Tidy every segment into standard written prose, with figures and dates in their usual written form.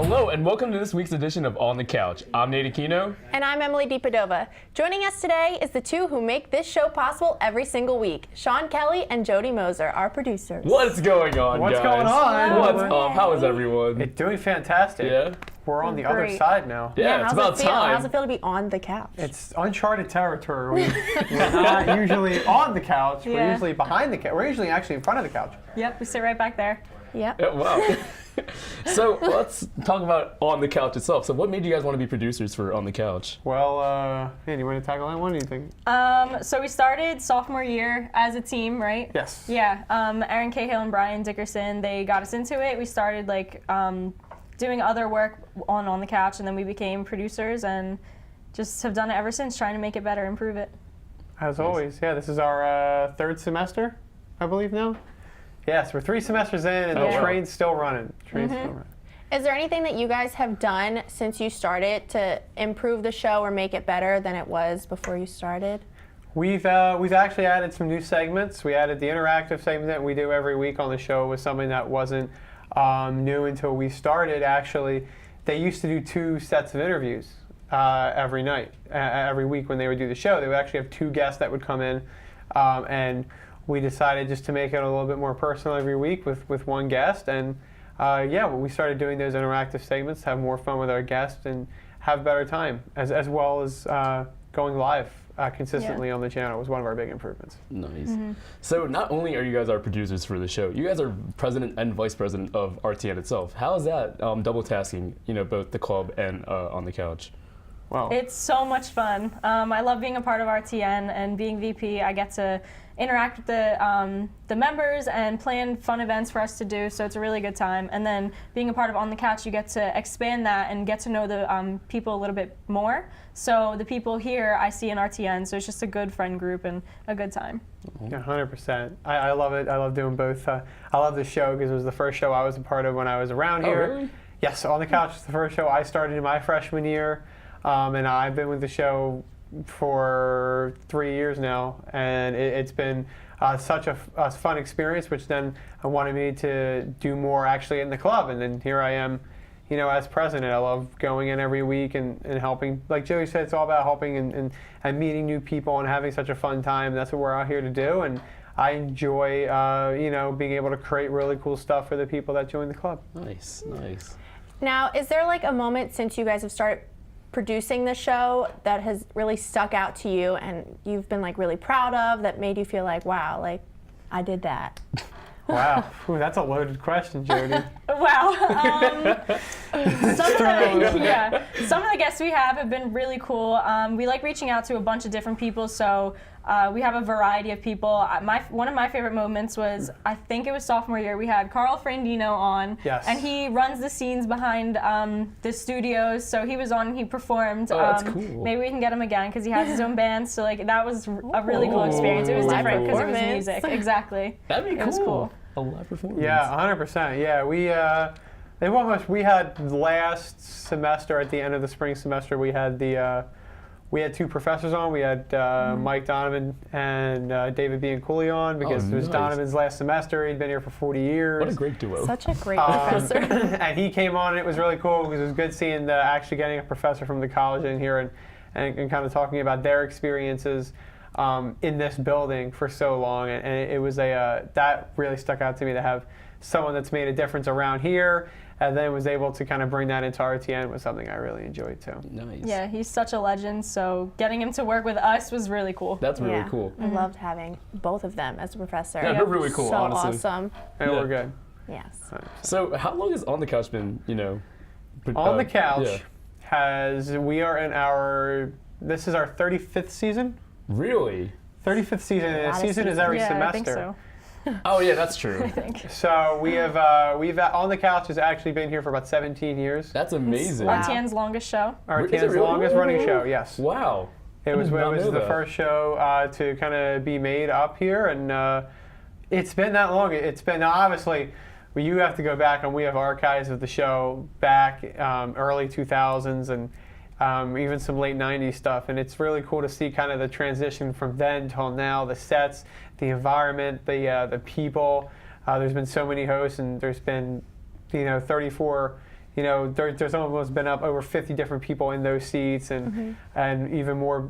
Hello, and welcome to this week's edition of On the Couch. I'm Nate Aquino. And I'm Emily DiPadova. Joining us today is the two who make this show possible every single week, Sean Kelly and Jody Moser, our producers. What's going on, What's guys? going on? What's up? How is everyone? It's doing fantastic. Yeah? We're on the other Great. side now. Yeah, it's about time. How's it feel to be on the couch? It's uncharted territory. We're not usually on the couch. We're Yeah. usually behind the couch. We're usually actually in front of the couch. Yep, we sit right back there. Yep. Yeah, wow. So let's talk about On the Couch itself. So what made you guys want to be producers for On the Couch? Well, do you want to tackle that one? What do you think? So we started sophomore year as a team, right? Yes. Yeah. Aaron Cahill and Brian Dickerson, they got us into it. We started doing other work on the couch, and then we became producers and just have done it ever since, trying to make it better, improve it. As always, yeah. This is our third semester, I believe now. Yes, we're 3 semesters in, and the wow. train's still running. Still running. Is there anything that you guys have done since you started to improve the show or make it better than it was before you started? We've actually added some new segments. We added the interactive segment that we do every week on the show. Was something that wasn't new until we started. Actually, they used to do 2 sets of interviews every night, every week when they would do the show. They would actually have 2 guests that would come in, and we decided just to make it a little bit more personal every week with one guest. And we started doing those interactive segments to have more fun with our guests and have a better time, as well as going live consistently on the channel was one of our big improvements. Nice. So not only are you guys our producers for the show, you guys are president and vice president of RTN itself. How is that double tasking, both the club and On the Couch? Wow. It's so much fun. I love being a part of RTN, and being VP, I get to interact with the members and plan fun events for us to do, so it's a really good time. And then being a part of On the Couch, you get to expand that and get to know the people a little bit more. So the people here I see in RTN, so it's just a good friend group and a good time. Yeah, 100%. I love it. I love doing both. I love the show because it was the first show I was a part of when I was around here. Oh, really? Yes, On the Couch is the first show I started in my freshman year, and I've been with the show for 3 years now, and it's been such a fun experience, which then wanted me to do more actually in the club. And then here I am, as president. I love going in every week and helping. Like Joey said, it's all about helping and meeting new people and having such a fun time. That's what we're out here to do, and I enjoy being able to create really cool stuff for the people that join the club. Nice, nice. Now, is there like a moment since you guys have started producing the show that has really stuck out to you and you've been like really proud of, that made you feel like, wow, like I did that? Wow, ooh, that's a loaded question, Jody. Wow. Some of the guests we have been really cool. We like reaching out to a bunch of different people, so we have a variety of people. One of my favorite moments was, I think it was sophomore year, we had Carl Frandino on. Yes. And he runs the scenes behind the studios, so he was on and he performed. Oh, that's cool. Maybe we can get him again because he has his own band, so that was a really cool experience. It was Live different because it was performance. music. Exactly. That'd be cool. It was cool. A live performance. Yeah, 100%. Yeah, we had last semester at the end of the spring semester, we had 2 professors on. We had Mike Donovan and David Bianculli on because it was nice. Donovan's last semester. He'd been here for 40 years. What a great duo. Such a great professor. And he came on, and it was really cool because it was good seeing actually getting a professor from the college in here and kind of talking about their experiences in this building for so long. And it was that really stuck out to me, to have someone that's made a difference around here and then was able to kind of bring that into RTN was something I really enjoyed too. Nice. Yeah, he's such a legend, so getting him to work with us was really cool. That's really Yeah. cool. I loved having both of them as a professor. Yeah, they're really cool, so honestly. awesome. And Yeah. we're good. Yes. So how long has On the Couch been, On the Couch Yeah. we are in this is our 35th season? Really? 35th season, and lot a of season is every yeah, semester. I think so. Oh yeah, that's true. I think. So we've On the Couch has actually been here for about 17 years. That's amazing. Wow. RTN's longest show. RTN's Is it really? longest running show, yes. Wow. It was did not know the that. first show to kind of be made up here, and it's been that long. It's been, obviously, you have to go back, and we have archives of the show back early 2000s and even some late 90s stuff, and it's really cool to see kind of the transition from then till now, the sets, the environment, the people. There's been so many hosts, and there's been 34 there's almost been up over 50 different people in those seats, and even more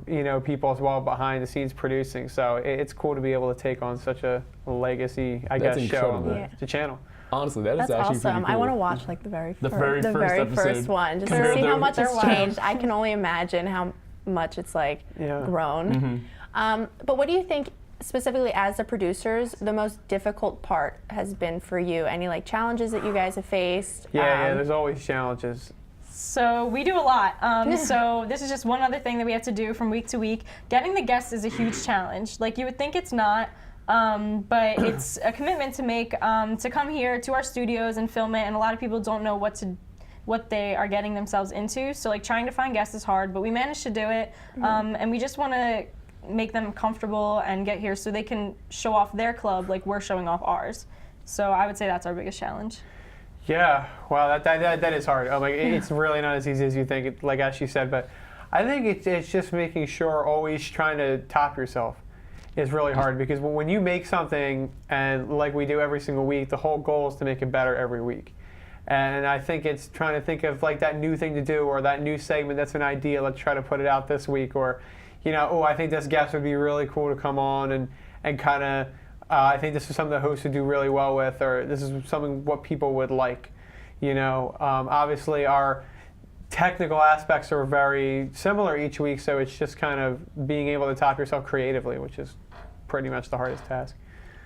people as well behind the scenes producing. So it's cool to be able to take on such a legacy, I That's guess, show incredible. on the channel. Honestly, that is That's actually awesome. pretty cool. I want to watch like the very very first episode. one, just Compare to see how them. much They're it's wild. changed. I can only imagine how much it's like Yeah. grown. But what do you think, specifically as the producers, the most difficult part has been for you? Any like challenges that you guys have faced? Yeah, there's always challenges. So we do a lot. So this is just one other thing that we have to do from week to week. Getting the guests is a huge challenge. Like you would think it's not, but it's a commitment to make to come here to our studios and film it. And a lot of people don't know what they are getting themselves into. So like trying to find guests is hard, but we managed to do it. And we just want to make them comfortable and get here so they can show off their club like we're showing off ours. So I would say that's our biggest challenge. Yeah, wow, that is hard. Oh, it's really not as easy as you think, like as you said, but I think it's just making sure always trying to top yourself is really hard, because when you make something, and like we do every single week, the whole goal is to make it better every week. And I think it's trying to think of like that new thing to do, or that new segment that's an idea, let's try to put it out this week, or I think this guest would be really cool to come on and kind of, I think this is something the host would do really well with, or this is something what people would like. Obviously our technical aspects are very similar each week, so it's just kind of being able to top yourself creatively, which is pretty much the hardest task.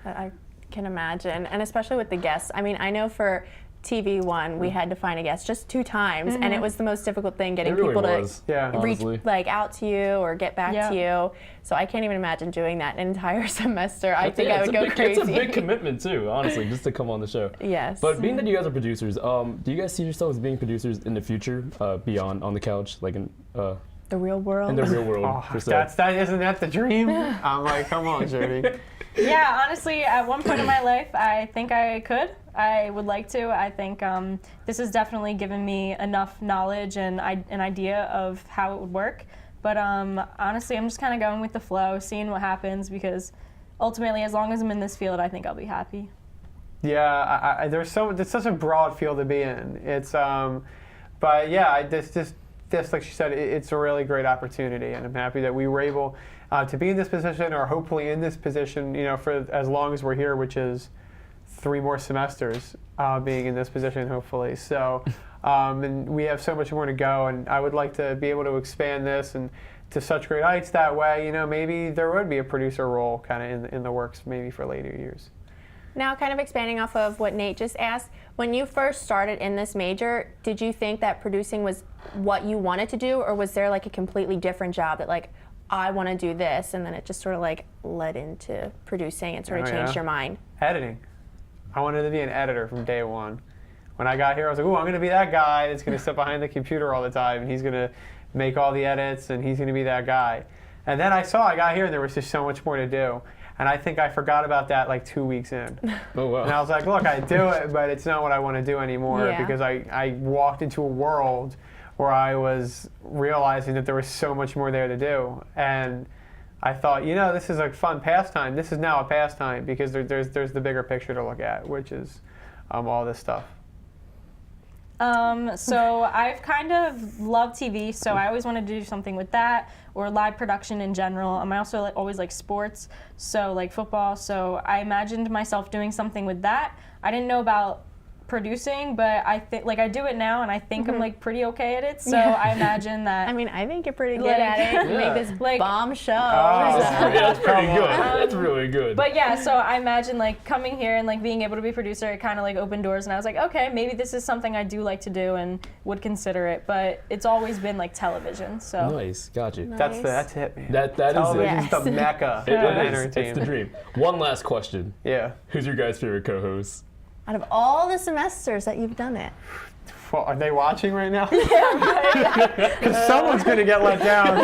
I can imagine, and especially with the guests. I mean, I know for TV1, we had to find a guest just 2 times, and it was the most difficult thing getting It really people was, to reach honestly. like out to you or get back to you. So I can't even imagine doing that an entire semester. I think I would go crazy. It's a big commitment too, honestly, just to come on the show. Yes. But being that you guys are producers, do you guys see yourselves being producers in the future, beyond on the couch, like in the real world? in the real world? Oh, per se? isn't that the dream? I'm like, come on, Jody. Yeah, honestly, at one point in my life, I think I could. I would like to. I think this has definitely given me enough knowledge and an idea of how it would work. But honestly, I'm just kind of going with the flow, seeing what happens, because ultimately, as long as I'm in this field, I think I'll be happy. Yeah, it's such a broad field to be in. It's, but yeah, this like she said, it's a really great opportunity, and I'm happy that we were able to be in this position, or hopefully in this position, for as long as we're here, which is 3 more semesters, being in this position, hopefully. So, and we have so much more to go, and I would like to be able to expand this and to such great heights that way. Maybe there would be a producer role kind of in the works, maybe for later years. Now, kind of expanding off of what Nate just asked, when you first started in this major, did you think that producing was what you wanted to do, or was there like a completely different job that like, I want to do this, and then it just sort of like led into producing and sort of changed your mind? Editing. I wanted to be an editor from day one. When I got here, I was like, "Ooh, I'm going to be that guy that's going to sit behind the computer all the time, and he's going to make all the edits, and he's going to be that guy." And then I got here, and there was just so much more to do. And I think I forgot about that like 2 weeks in. Oh, wow. And I was like, look, I do it, but it's not what I want to do anymore, because I walked into a world where I was realizing that there was so much more there to do. And I thought, this is a fun pastime. This is now a pastime, because there's the bigger picture to look at, which is all this stuff. So I've kind of loved TV, so I always wanted to do something with that, or live production in general. I also always like sports, so like football. So I imagined myself doing something with that. I didn't know about producing, but I think I do it now, and I think I'm like pretty okay at it. So I imagine that. I mean, I think you're pretty good Like- at it. You Yeah. make this Like- bomb show. That's pretty good. That's really good. But yeah, so I imagine like coming here and like being able to be a producer, it kind of like opened doors, and I was like, okay, maybe this is something I do like to do and would consider it. But it's always been like television. So Nice, got you. Nice. That's it, man. That is it. Television's Yes. the mecca It of is. entertainment. It's the dream. One last question. Yeah. Who's your guys' favorite co-host? Out of all the semesters that you've done it. Well, are they watching right now? Because someone's going to get let down.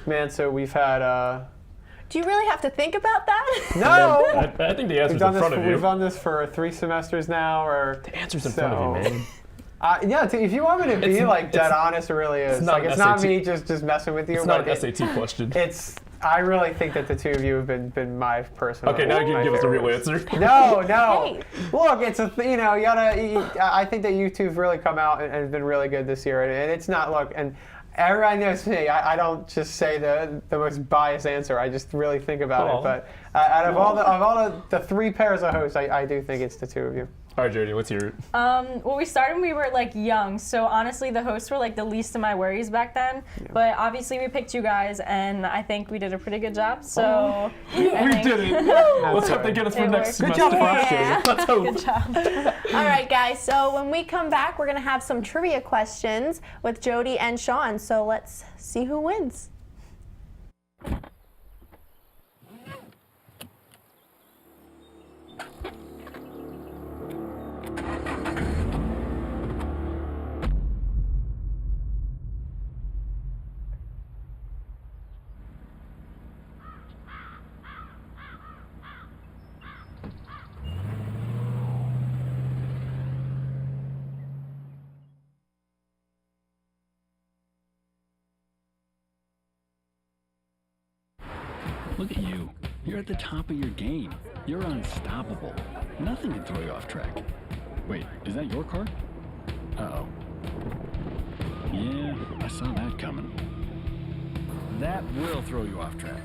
Man, so we've had... Do you really have to think about that? No! I think the answer's We've done, in front of you. we've done this for 3 semesters now, or... The answer's in front of you, man. Yeah, if you want me to be It's- like dead it's- honest, it really is. not Like, an it's not SAT. me just messing with you. It's but not an SAT question. It's I really think that the two of you have been my personal. Okay, now you my can give us a real favorites. answer. No. Hey. Look, it's you gotta. I think that you two have really come out and been really good this year, and it's not. Look, and everyone knows me. I don't just say the most biased answer. I just really think about it. But out of all the three pairs of hosts, I do think it's the two of you. All right, Jody, what's your? Well, we started when we were like young, so honestly, the hosts were like the least of my worries back then. Yeah. But obviously, we picked you guys, and I think we did a pretty good job. So we did it. Let's hope they get us for next semester. Good job, Yeah. Let's hope. Good job. All right, guys. So when we come back, we're gonna have some trivia questions with Jody and Sean. So let's see who wins. Look at you. You're at the top of your game. You're unstoppable. Nothing can throw you off track. Wait, is that your car? Uh-oh. Yeah, I saw that coming. That will throw you off track.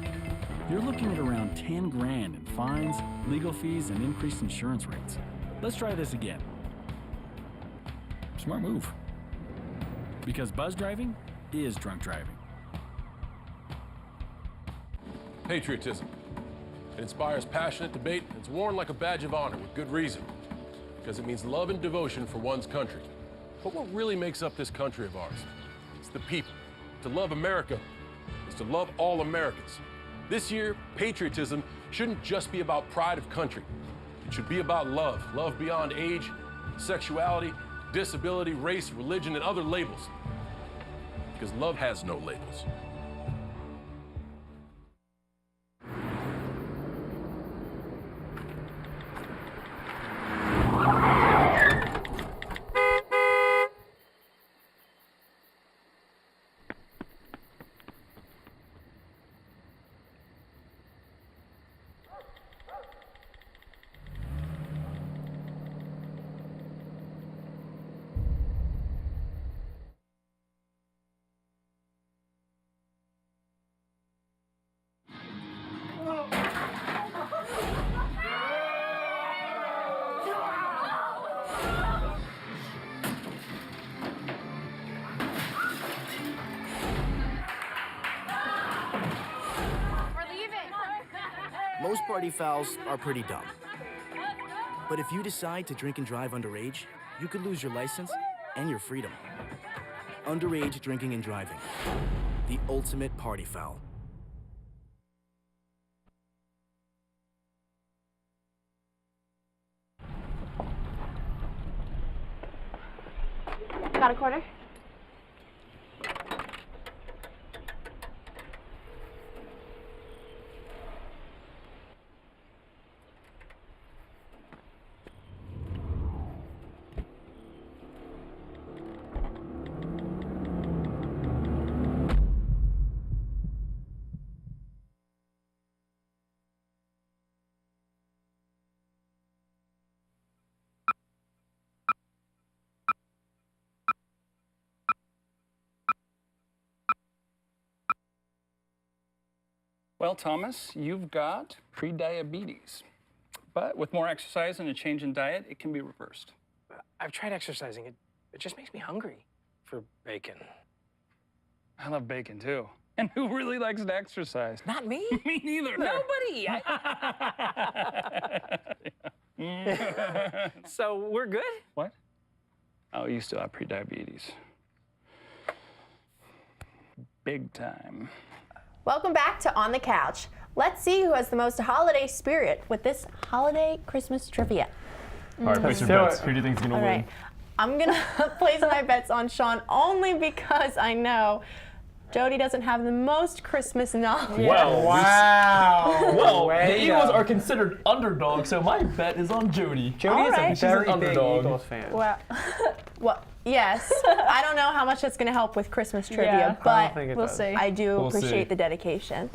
You're looking at around 10 grand in fines, legal fees, and increased insurance rates. Let's try this again. Smart move. Because buzz driving is drunk driving. Patriotism. It inspires passionate debate, and it's worn like a badge of honor with good reason. Because it means love and devotion for one's country. But what really makes up this country of ours? It's the people. To love America is to love all Americans. This year, patriotism shouldn't just be about pride of country. It should be about love. Love beyond age, sexuality, disability, race, religion, and other labels. Because love has no labels. Most party fouls are pretty dumb. But if you decide to drink and drive underage, you could lose your license and your freedom. Underage drinking and driving. The ultimate party foul. Got a quarter? Well, Thomas, you've got pre-diabetes. But with more exercise and a change in diet, it can be reversed. I've tried exercising. It just makes me hungry for bacon. I love bacon, too. And who really likes to exercise? Not me. Me neither. Nobody. So we're good? What? Oh, you still have pre-diabetes. Big time. Welcome back to On the Couch. Let's see who has the most holiday spirit with this holiday Christmas trivia. All right, place your do bets. it. Who do you think's gonna All win? right. I'm gonna place my bets on Sean only because I know Jody doesn't have the most Christmas knowledge. Well, Wow. well, Way the to Eagles go. are considered underdogs, so my bet is on Jody. Jody All is right. a very She's an big underdog. Eagles fan. Well, Well, yes. I don't know how much that's going to help with Christmas trivia, Yeah. I but don't think it We'll does. see. I do We'll appreciate see. the dedication.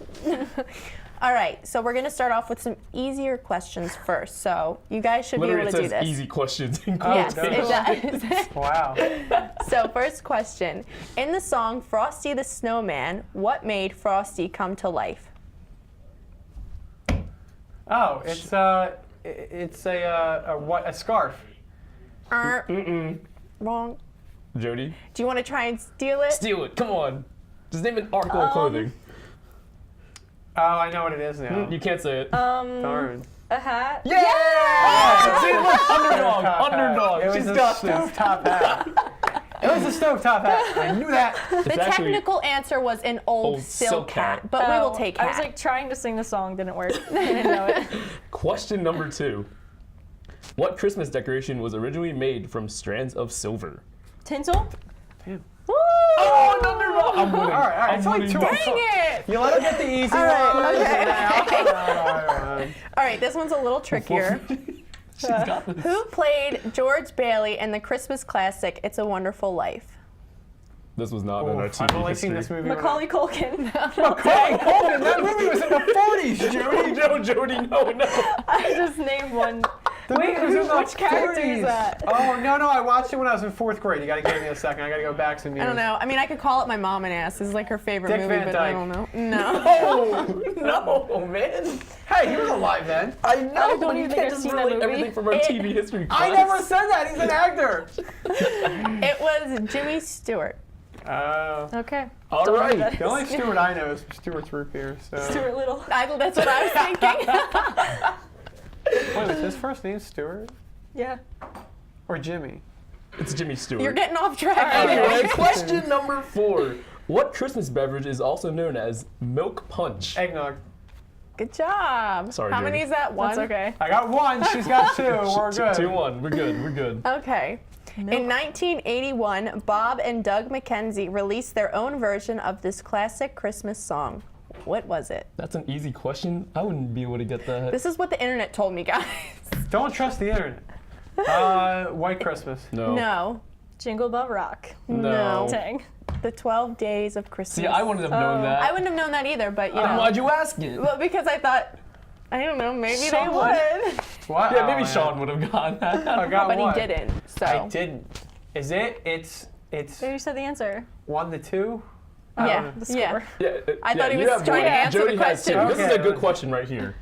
All right, so we're going to start off with some easier questions first. So you guys should Literally, be it able to do says this. easy questions in Yes, quotation. it does. Wow. So first question. In the song Frosty the Snowman, what made Frosty come to life? Oh, it's a scarf. Wrong. Jody, Do you want to try and steal it? steal it. Come on. Just name an article of clothing. Oh, I know what it is now. You can't say it. Darn. A hat. Yeah! See, look, underdog. Top hat. Underdog. It was She's a got this. stovetop hat. It was a stovetop hat. I knew that. The It's actually technical answer was an old, old silk silk hat, hat. but we will Oh, take I hat. was like trying to sing the song, didn't work. I didn't know it. Question number 2. What Christmas decoration was originally made from strands of silver? Tinsel. Oh, an underdog! I'm winning. All right. It's only two. Dang it! You let her get the easy All right, one. okay. All right. All right, this one's a little trickier. She's got this. Who played George Bailey in the Christmas classic It's a Wonderful Life? This was not in our I've TV only history. seen this movie. Macaulay Culkin. Macaulay Culkin. That movie was in the 40s, Jody. No, Jody, no. I just named one. Wait, which character is that? Oh, no, I watched it when I was in 4th grade. You gotta give me a second. I gotta go back some years. I don't know. I mean, I could call it my mom and ask. This is like her favorite Dick movie, Van but I Dyke. don't know. No. No, man. Hey, he was alive then. I know, don't but you even think can't I've just seen that relate movie. everything from our TV history class. I never said that. He's an actor. It was Jimmy Stewart. Okay. All right. The only Stewart I know is Stewart's Root Beer. So. Stuart Little. That's what I was thinking. Wait, was his first name Stewart Yeah. or Jimmy? It's Jimmy Stewart. You're getting off track. Anyway, question number 4. What Christmas beverage is also known as milk punch? Eggnog. Good job. Sorry, How Jody. many is that? One? That's okay. I got 1. She's got 2. We're good. 2-1. We're good. We're good. Okay. In 1981, Bob and Doug McKenzie released their own version of this classic Christmas song. What was it? That's an easy question. I wouldn't be able to get that. This is what the internet told me, guys. Don't trust the internet. White Christmas. No. No. Jingle Bell Rock. No. Dang. The 12 Days of Christmas. See, I wouldn't have known that. I wouldn't have known that either, but you Then know. why'd you ask it? Well, because I thought, I don't know, maybe Sean they would. would. What? Yeah, maybe Oh, Sean would have gotten that. I got But one. he didn't, so. I didn't. Is it? It's There you said the answer. 1-2. Yeah, The score. yeah. Yeah, I thought he you was have trying one. to answer Jody the has two. question. This is a Okay. good question right here.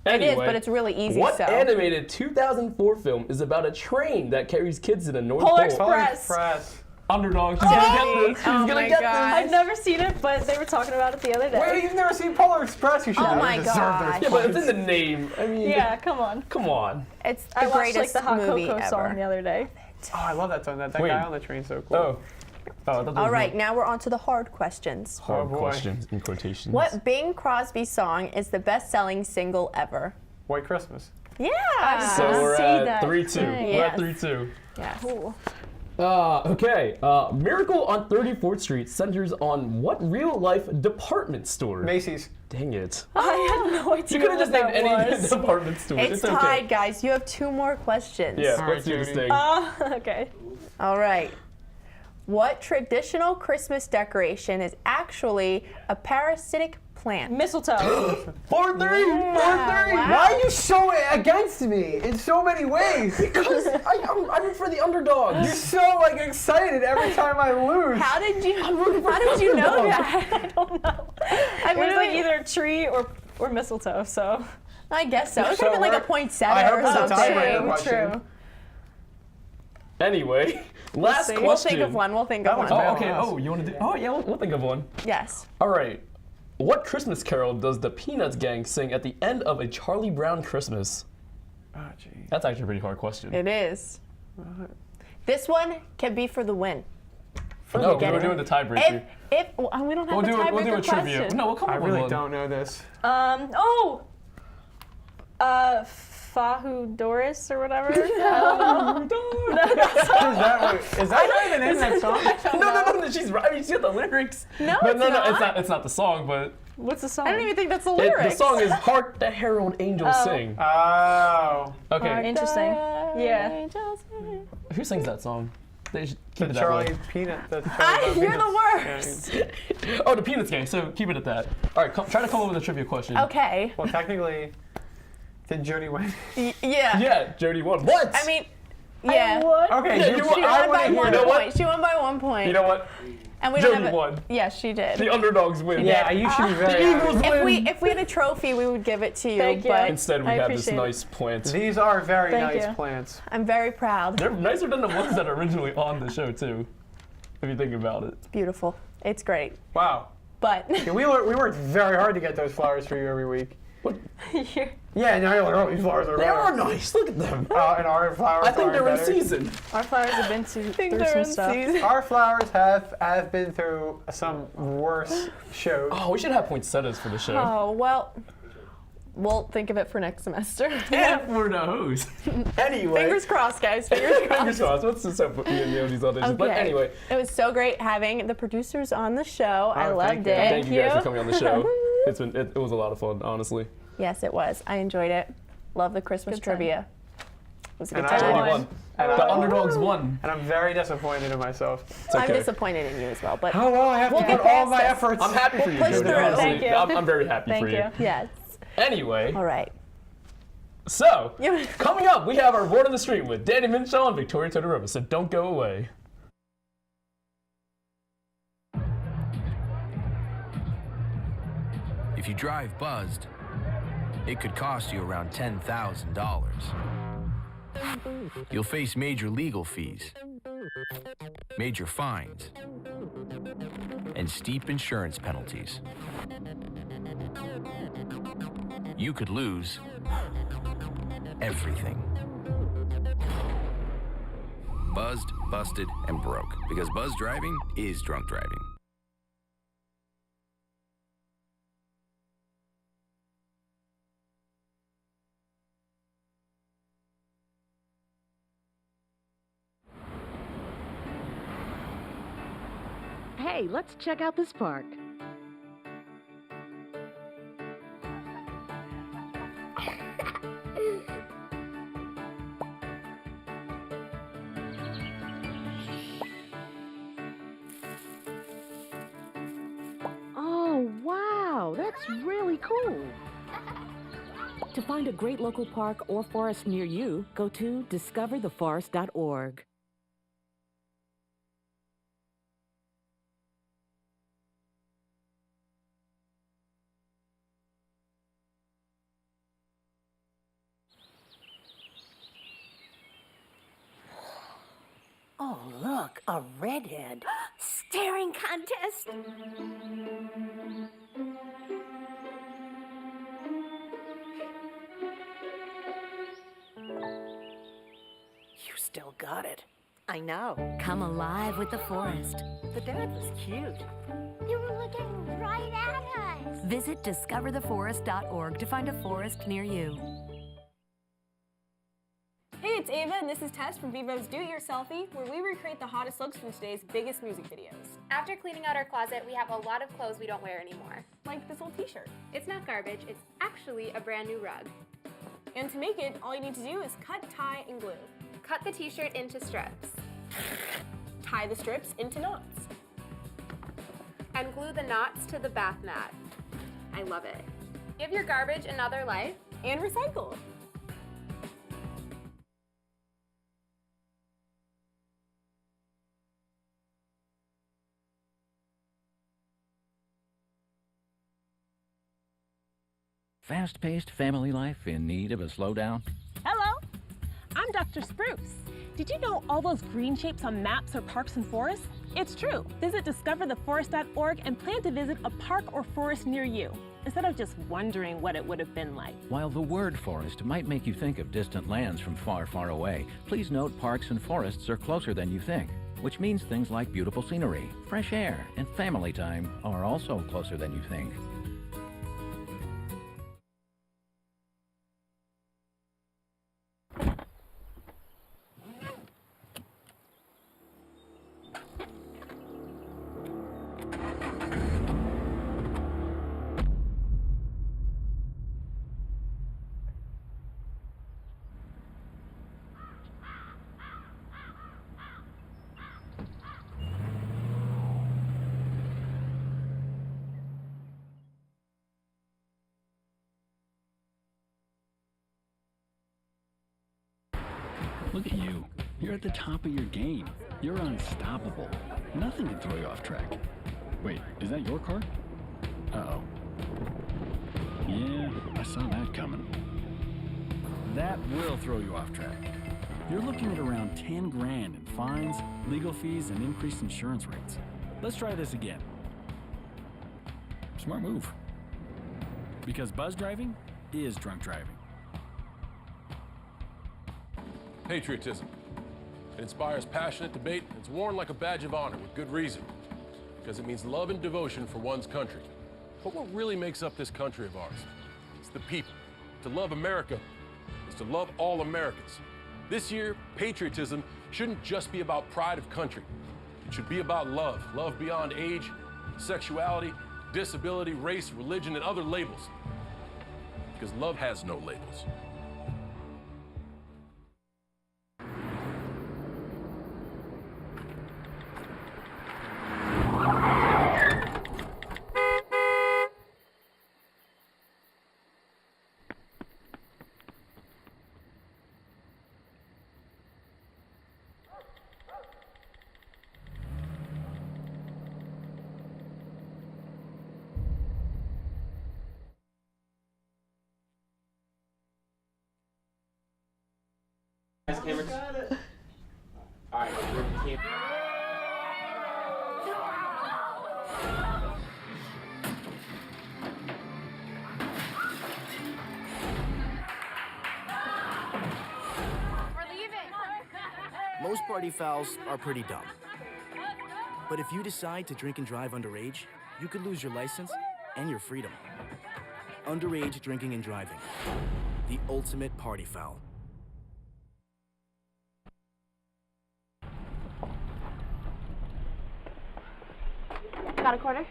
It Anyway, is, but it's really easy, what so. animated 2004 film is about a train that carries kids to the North Polar Pole? Polar Express. Express. Underdog. She's gonna get this. She's Oh gonna my get God. I've never seen it, but they were talking about it the other day. Wait, you've never seen Polar Express? You should Oh have. my You deserve gosh. those this. Yeah, but it's points. in the name. I mean, Yeah, come on. come on. It's the I watched like greatest the Hot movie Cocoa song the ever. other day. Oh, I love that song. That Wait. guy on the train's so cool. Oh. I thought that All was right, now we're on to the hard questions. hard Oh, boy. questions in quotations. What Bing Crosby song is the best-selling single ever? White Christmas. Yeah. So we're See at that 3-2. thing. We're at Yes. 3-2. Yes. Cool. Okay. Miracle on 34th Street centers on what real-life department store? Macy's. Dang it. I had no idea. You could have what just named that any was. department store. It's okay. tied, guys. You have 2 more questions. Yeah, All let's right, do this Jody. thing. Okay. All right. What traditional Christmas decoration is actually a parasitic plant? Mistletoe. 4-3. 4-3. wow. Why are you so against me in so many ways? Because I'm for the underdog. You're so like excited every time I lose. How did you know that? I don't know. I It was like literally- either a tree or mistletoe, so. I guess so. It So could have been like a we're- poinsettia I hope or it's a something. tiebreaker question. True. Anyway, last see. question. We'll think of one. We'll think of That one. one's Oh, bad. okay. Oh, you want to do? Oh, yeah. We'll think of one. Yes. All right. What Christmas carol does the Peanuts gang sing at the end of A Charlie Brown Christmas? Oh, gee. That's actually a pretty hard question. It is. This one can be for the win. No, get we're it. doing the tiebreaker. If well, we don't have We'll the do tiebreaker a trivia. question. No, we'll come I up with really one. don't know this. Fahudoris or whatever. Is that not even in that song? No. She's right. I mean, she's got the lyrics. No, But it's no, not. it's not the song, but What's the song? I don't even think that's the the lyrics. song is "Hark the Herald Angels Sing." Oh. Okay, Interesting. Yeah. who sings that song? They should The keep it that way. Charlie Peanut. The Charlie You're Peanuts. the worst. Yeah. Oh, the Peanuts gang. So keep it at that. All right, try to come up with a trivia question. Okay. Well, technically, did Jody win? Yeah. Yeah, Jody won. What? I mean, yeah. Okay, Yeah, you, you She won. I won want by to hear 1 that. point. She won by 1 point. You know what? And we don't Jody have a, won. Yes, she did. The underdogs win. Yeah, you should be very The Eagles happy. win. If we had a trophy, we would give it to you. Thank you. But Instead, we I have this appreciate it. nice plant. These are very Thank nice you. plants. I'm very proud. They're nicer than the ones that are originally on the show, too, if you think about it. It's beautiful. It's great. Wow. But Yeah, we worked very hard to get those flowers for you every week. You're- Yeah, now you're like, oh, these flowers are They better. are nice. Look at them. And our flowers I think aren't they're in better. season. Our flowers have been through some stuff. Our flowers have been through some worse shows. Oh, we should have poinsettias for the show. Oh, well, we'll think of it for next semester. And we're the host. Anyway. Fingers crossed, guys. Fingers crossed. Fingers crossed. What's this up with me and these auditions? But Okay. anyway, It was so great having the producers on the show. I Oh, loved thank you. it. thank you guys for coming on the show. It was a lot of fun, honestly. Yes, it was. I enjoyed it. Love the Christmas Good time. trivia. It was a good And I time. Jody won. won. And The I- underdogs won. And I'm very disappointed in myself. It's okay. I'm disappointed in you as well, but How well I have We'll to get put all past my this. efforts. I'm happy for you, push Jody. through. Honestly. Thank you. I'm very happy Thank for you. you. yes. Anyway, All right. so Yeah. coming up, we have our word on the street with Danny Minshaw and Victoria Todorova. So don't go away. If you drive buzzed, it could cost you around $10,000. You'll face major legal fees, major fines, and steep insurance penalties. You could lose everything. Buzzed, busted, and broke. Because buzz driving is drunk driving. Hey, let's check out this park. Oh, wow, that's really cool. To find a great local park or forest near you, go to discovertheforest.org. Oh, look, a redhead. Staring contest. You still got it. I know. Come alive with the forest. The dad was cute. You were looking right at us. Visit discovertheforest.org to find a forest near you. Hey, it's Ava, and this is Tess from Vivo's Do It Yourselfie, where we recreate the hottest looks from today's biggest music videos. After cleaning out our closet, we have a lot of clothes we don't wear anymore. Like this old t-shirt. It's not garbage, it's actually a brand new rug. And to make it, all you need to do is cut, tie, and glue. Cut the t-shirt into strips. Tie the strips into knots. And glue the knots to the bath mat. I love it. Give your garbage another life. And recycle. Fast-paced family life in need of a slowdown? Hello, I'm Dr. Spruce. Did you know all those green shapes on maps are parks and forests? It's true. Visit discovertheforest.org and plan to visit a park or forest near you, instead of just wondering what it would have been like. While the word forest might make you think of distant lands from far, far away, please note parks and forests are closer than you think, which means things like beautiful scenery, fresh air, and family time are also closer than you think. Look at you. You're at the top of your game. You're unstoppable. Nothing can throw you off track. Wait, is that your car? Uh-oh. Yeah, I saw that coming. That will throw you off track. You're looking at around 10 grand in fines, legal fees, and increased insurance rates. Let's try this again. Smart move. Because buzz driving is drunk driving. Patriotism. It inspires passionate debate, and it's worn like a badge of honor with good reason. Because it means love and devotion for one's country. But what really makes up this country of ours? It's the people. To love America is to love all Americans. This year, patriotism shouldn't just be about pride of country. It should be about love. Love beyond age, sexuality, disability, race, religion, and other labels. Because love has no labels. Cameras? All right, we're the camera. We're leaving. Most party fouls are pretty dumb. But if you decide to drink and drive underage, you could lose your license and your freedom. Underage drinking and driving. The ultimate party foul. Got a quarter?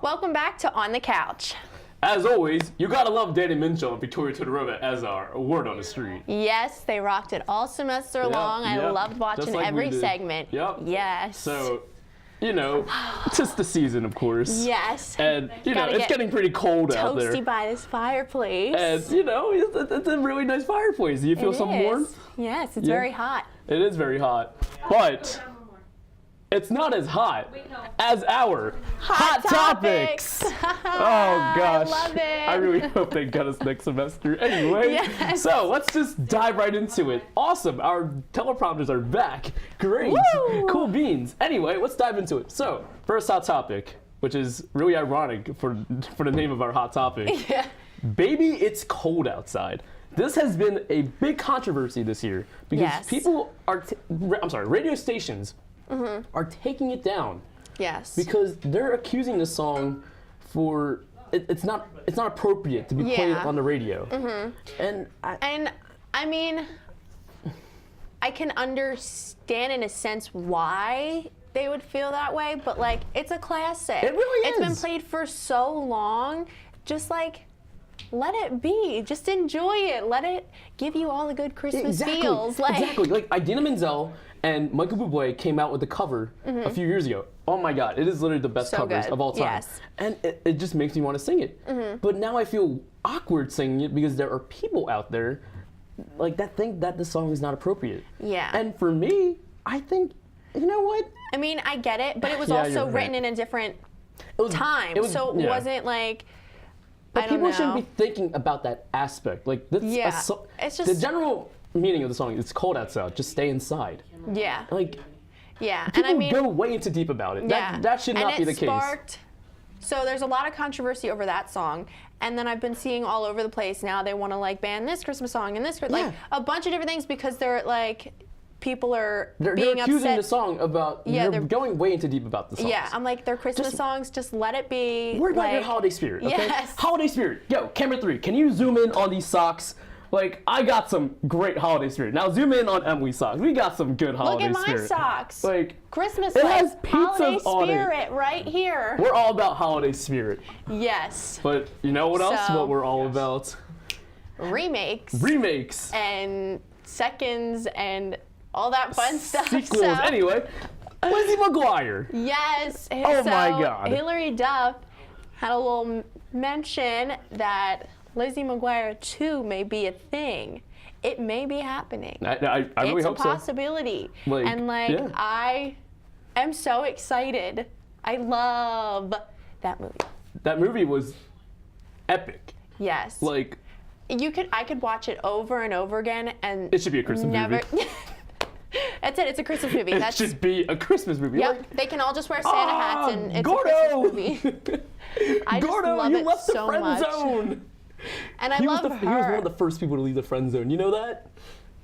Welcome back to On the Couch. As always, you gotta love Danny Minchell and Victoria Todorova as our word on the street. Yes, they rocked it all semester long. I loved watching like every segment. Yep. Yes. So, you know, it's just the season, of course. Yes. And, you know, it's getting pretty cold out there. Toasty by this fireplace. And, you know, it's a really nice fireplace. Do you feel some warmth? Yes, it's very hot. It is very hot. But it's not as hot as our Hot Topics. Oh, gosh. I love it. I really hope they get us next semester. Anyway, so let's just dive right into it. Awesome. Our teleprompters are back. Great. Woo! Cool beans. Anyway, let's dive into it. So, first hot topic, which is really ironic for the name of our hot topic. Yeah. Baby, it's cold outside. This has been a big controversy this year because people are, radio stations are taking it down. Yes. Because they're accusing the song for it's not appropriate to be played on the radio. And I mean, I can understand in a sense why they would feel that way, but like it's a classic. It really is. It's been played for so long. Just like let it be. Just enjoy it. Let it give you all the good Christmas feels. Exactly. Like Idina Menzel and Michael Bublé came out with the cover a few years ago. Oh my God, it is literally the best covers of all time. Yes. And it just makes me want to sing it. But now I feel awkward singing it because there are people out there like that think that the song is not appropriate. Yeah. And for me, I think, you know what? I mean, I get it, but it was Yeah, also you're written right. in a different time. So it wasn't like, But I don't people know. shouldn't be thinking about that aspect. Like, that's it's just the general meaning of the song. It's cold outside. Just stay inside. Yeah. Like, yeah, people and I mean, go way into deep about it. yeah, That should not and be the it case. sparked. So there's a lot of controversy over that song, and then I've been seeing all over the place now they want to like ban this Christmas song and this like a bunch of different things because they're like people are They're being accusing upset. the song about. Yeah, they're going way into deep about the songs. Yeah, I'm like, they're Christmas songs. Just let it be. Worry about your like- holiday spirit. Okay? Yes. Holiday spirit. Yo, camera 3. Can you zoom in on these socks? Like, I got some great holiday spirit. Now zoom in on Emily's socks. We got some good Look holiday at my spirit. socks. Like, Christmas it lights, has pizzas holiday on it. spirit right here. We're all about holiday spirit. Yes. But you know what else? So- What we're all about? Remakes. Remakes. And seconds and all that fun stuff. Sequels. So- Anyway, Lizzie McGuire. Yes. Oh so my God. Hilary Duff had a little mention that Lizzie McGuire 2 may be a thing. It may be happening. I really hope It's so. a possibility. Like, and like, yeah. I am so excited. I love that movie. That movie was epic. Yes. Like, I could watch it over and over again and it should be a Christmas never. movie. That's it. It's a Christmas movie. It That's should be a Christmas movie. Yep. Like, They can all just wear Santa hats and it's Gordo! a Christmas movie. I just Gordo, love you it left so the friend much. zone. And I He love was her. He was one of the first people to leave the friend zone. You know that?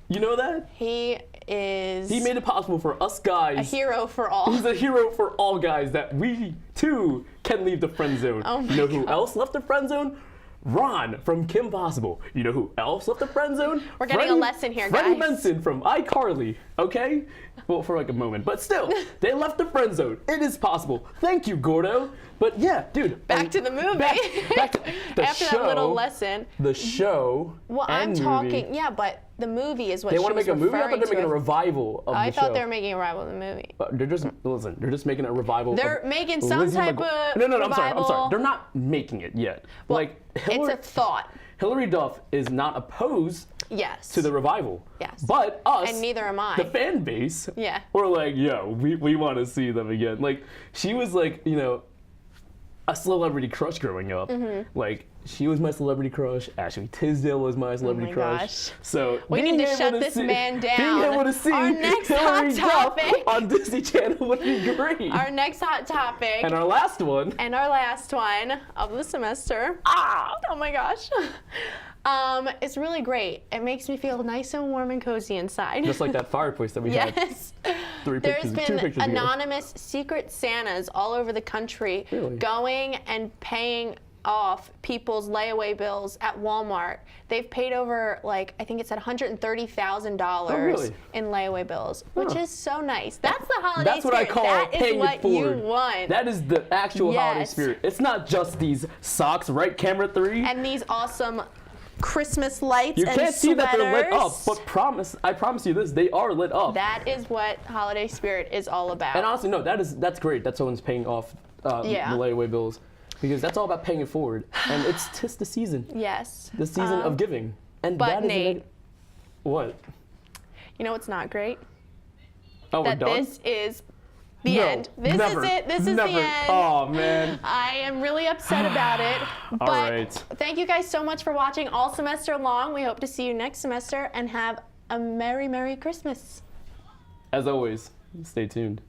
You know that? He is. He made it possible for us guys. a hero for all. He's a hero for all guys that we too can leave the friend zone. Oh my you know who God. else left the friend zone? Ron from Kim Possible. You know who else left the friend zone? We're getting a lesson here, Freddie guys. Benson from iCarly. Okay? Well, for like a moment, but still, they left the friend zone. It is possible. Thank you, Gordo. But yeah, dude. Back to the movie. Back to the After show. that little lesson. The show. Well, I'm and talking. movie. Yeah, but the movie is what They she want to was make a movie. I thought referring they were making a to. revival of I the show. thought they were making a rival of the movie. They're just listen. They're just making a revival. They're of making some Lizzie type McGuire. of No. I'm sorry. revival. They're not making it yet. Well, like Hillary, it's a thought. Hilary Duff is not opposed Yes. to the revival. Yes. But us, And neither am I. the fan base, Yeah. we're like, yo, we want to see them again. Like she was like, you know, a celebrity crush growing up. Mm-hmm. Like she was my celebrity crush. Ashley Tisdale was my celebrity my crush. gosh. So We being need to able shut this see- man down. Being able to see Our next Hilary hot Duff topic. on Disney Channel would be great. Our next hot topic. And our last one. And our last one of the semester. Oh my gosh. It's really great. It makes me feel nice and warm and cozy inside. Just like that fireplace that we had. Yes. Two There's pictures been ago. anonymous secret Santas all over the country Really? going and paying off people's layaway bills at Walmart. They've paid over, like, I think it said $130,000 Oh, really? in layaway bills, which Huh. is so nice. That's the holiday That's what I spirit. call That is paying what it forward. you want. That is the actual holiday Yes. spirit. It's not just these socks, right, camera 3? And these awesome Christmas lights You and can't see that they're lit up, sweaters. but I promise you this, they are lit up. That is what holiday spirit is all about. And honestly, no, that's great that someone's paying off Yeah. the layaway bills, because that's all about paying it forward. And it's just the season. Yes. The season of giving. And but that is Nate, what? you know what's not great? Oh, we're That done? this is the No, end. This never, is it. This is never. the end. Oh, man. I am really upset about it. But All right. thank you guys so much for watching all semester long. We hope to see you next semester and have a Merry, Merry Christmas. As always, stay tuned.